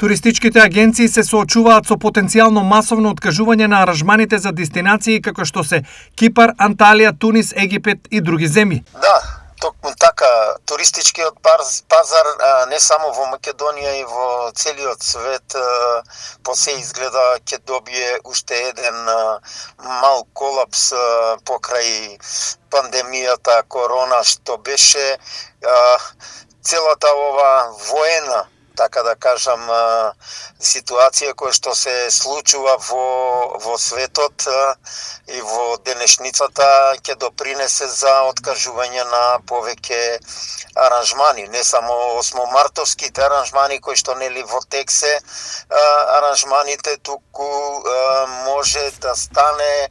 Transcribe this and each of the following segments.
Туристичките агенции се соочуваат со потенцијално масовно откажување на аранжманите за дестинации како што се Кипар, Анталија, Тунис, Египет и други земји. Да, токму така, туристичкиот пазар не само во Македонија и во целиот свет по се изгледа ќе добие уште еден мал колапс покрај пандемијата корона, што беше целата ова воена, така да кажам, ситуација која што се случува во светот и во денешницата ќе допринесе за откажување на повеќе аранжмани, не само осмомартовските аранжмани кои што нели во тек се аранжманите, туку може да стане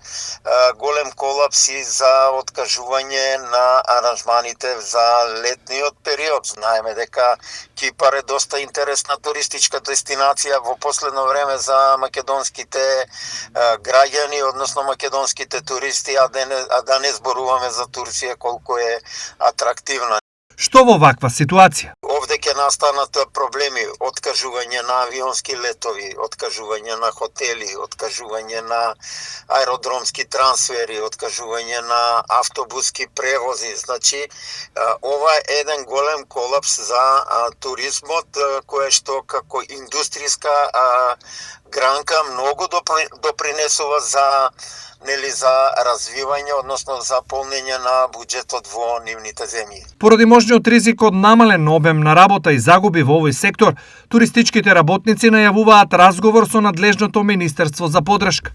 голем колапс и за откажување на аранжманите за летниот период. Знаеме дека Кипар е доста интересна туристичка дестинација во последно време за македонските граѓани, односно македонските туристи, а да не зборуваме за Турција колку е атрактивна. Што во ваква ситуација? Овде ќе настанат проблеми, откажување на авионски летови, откажување на хотели, откажување на аеродромски трансфери, откажување на автобуски превози. Значи, ова е еден голем колапс за туризмот, кое што како индустријска гранка многу допринесува за развивање, односно за полнење на буџетот во нивните земји. Поради можниот ризик од намален обем на работа и загуби во овој сектор, туристичките работници најавуваат разговор со надлежното Министерство за поддршка.